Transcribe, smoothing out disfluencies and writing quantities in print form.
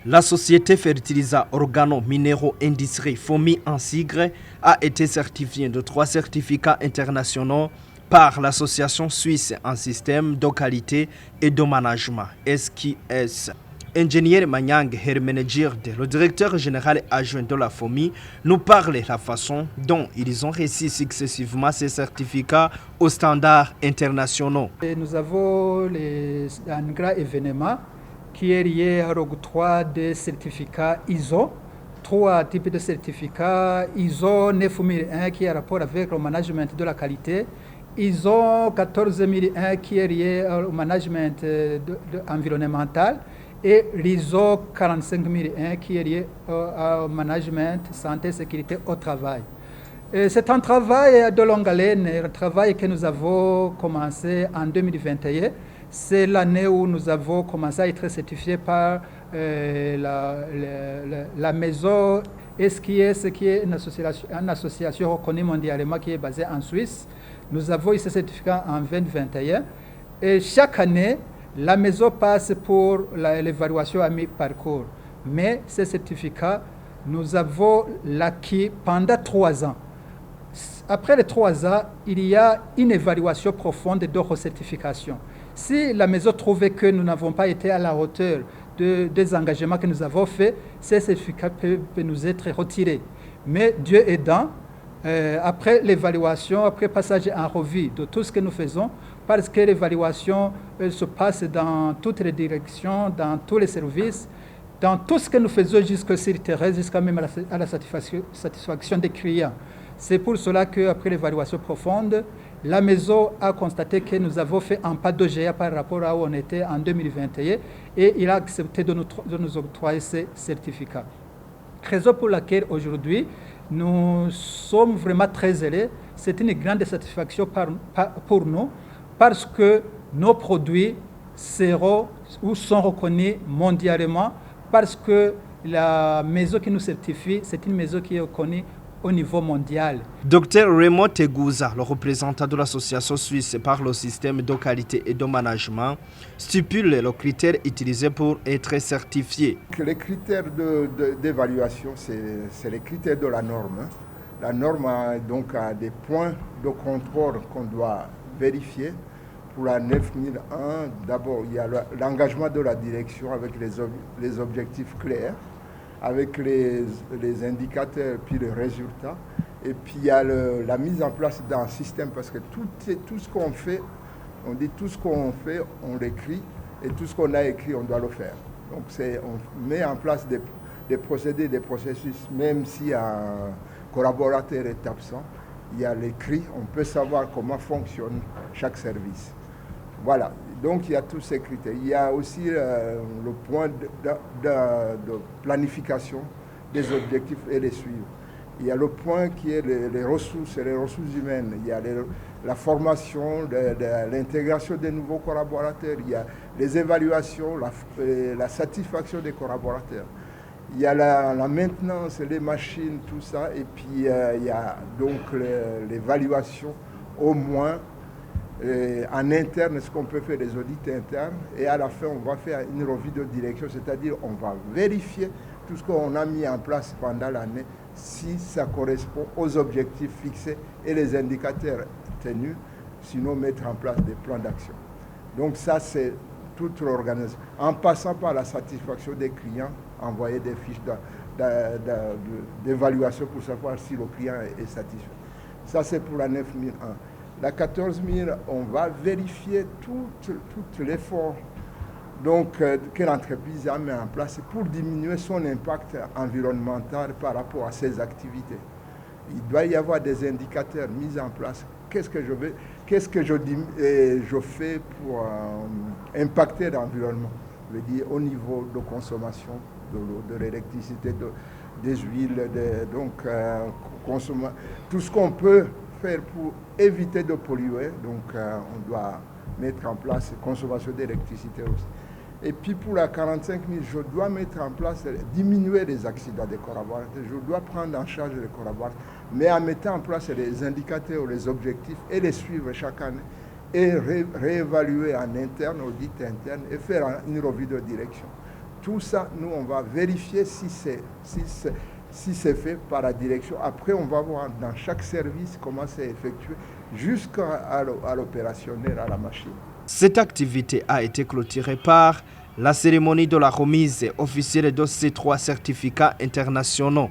La société Fertiliza Organo Minéraux Industrie FOMI en sigle a été certifiée de 3 certificats internationaux par l'Association suisse en système de qualité et de management SQS. Ingénieur Manyang Hermenegilde, le directeur général adjoint de la FOMI, nous parle de la façon dont ils ont réussi successivement ces certificats aux standards internationaux. Et nous avons un grand événement qui est lié à l'octroi des certificats ISO. 3 types de certificats: ISO 9001 qui est en rapport avec le management de la qualité, ISO 14001 qui est lié au management environnemental et l'ISO 45001 qui est lié au management santé et sécurité au travail. C'est un travail de longue haleine, un travail que nous avons commencé en 2021. C'est l'année où nous avons commencé à être certifiés par la maison SQS, qui est une association reconnue mondialement qui est basée en Suisse. Nous avons eu ce certificat en 2021. Et chaque année, la maison passe pour l'évaluation à mi-parcours. Mais ce certificat, nous avons l'acquis pendant 3 ans. Après les 3 ans, il y a une évaluation profonde de recertification. Si la maison trouvait que nous n'avons pas été à la hauteur des engagements que nous avons faits, ces certificats peuvent nous être retirés. Mais Dieu aidant, après l'évaluation, après passage en revue de tout ce que nous faisons, parce que l'évaluation se passe dans toutes les directions, dans tous les services, dans tout ce que nous faisons jusqu'au sur le terrain, jusqu'à même à la satisfaction des clients. C'est pour cela qu'après l'évaluation profonde, la maison a constaté que nous avons fait un pas de géant par rapport à où on était en 2021 et il a accepté de nous octroyer ces certificats. Raison pour laquelle aujourd'hui, nous sommes vraiment très zélés. C'est une grande satisfaction pour nous parce que nos produits seront ou sont reconnus mondialement parce que la maison qui nous certifie, c'est une maison qui est reconnue au niveau mondial. Dr Raymond Teguza, le représentant de l'association suisse par le système de qualité et de management, stipule les critères utilisés pour être certifié. Les critères d'évaluation, c'est les critères de la norme. La norme a donc des points de contrôle qu'on doit vérifier. Pour la 9001, d'abord, il y a l'engagement de la direction avec les objectifs clairs, avec les indicateurs puis les résultats. Et puis il y a la mise en place d'un système parce que tout ce qu'on fait, on dit tout ce qu'on fait, on l'écrit et tout ce qu'on a écrit, on doit le faire. Donc on met en place des procédés, des processus, même si un collaborateur est absent, il y a l'écrit, on peut savoir comment fonctionne chaque service. Voilà. Donc il y a tous ces critères. Il y a aussi le point de planification des objectifs et les suivre. Il y a le point qui est les ressources et les ressources humaines. Il y a la formation, l'intégration des nouveaux collaborateurs. Il y a les évaluations, la satisfaction des collaborateurs. Il y a la maintenance, les machines, tout ça. Et puis il y a donc l'évaluation au moins. En interne, ce qu'on peut faire des audits internes et à la fin on va faire une revue de direction, c'est-à-dire on va vérifier tout ce qu'on a mis en place pendant l'année si ça correspond aux objectifs fixés et les indicateurs tenus, sinon mettre en place des plans d'action. Donc ça c'est toute l'organisation. En passant par la satisfaction des clients, envoyer des fiches d'évaluation pour savoir si le client est satisfait. Ça c'est pour la 9001. La 14000, on va vérifier tout l'effort que l'entreprise a mis en place pour diminuer son impact environnemental par rapport à ses activités. Il doit y avoir des indicateurs mis en place. Qu'est-ce que je fais pour impacter l'environnement? Je veux dire au niveau de consommation de l'eau, de l'électricité, des huiles, tout ce qu'on peut faire pour éviter de polluer, donc on doit mettre en place consommation d'électricité aussi. Et puis pour la 45 000, je dois mettre en place, diminuer les accidents des collaborateurs, je dois prendre en charge les collaborateurs, mais en mettant en place les indicateurs, les objectifs et les suivre chaque année et réévaluer en interne, audit interne et faire une revue de direction. Tout ça, nous, on va vérifier si c'est fait par la direction. Après, on va voir dans chaque service comment c'est effectué jusqu'à l'opérationnel, à la machine. Cette activité a été clôturée par la cérémonie de la remise officielle de ces 3 certificats internationaux.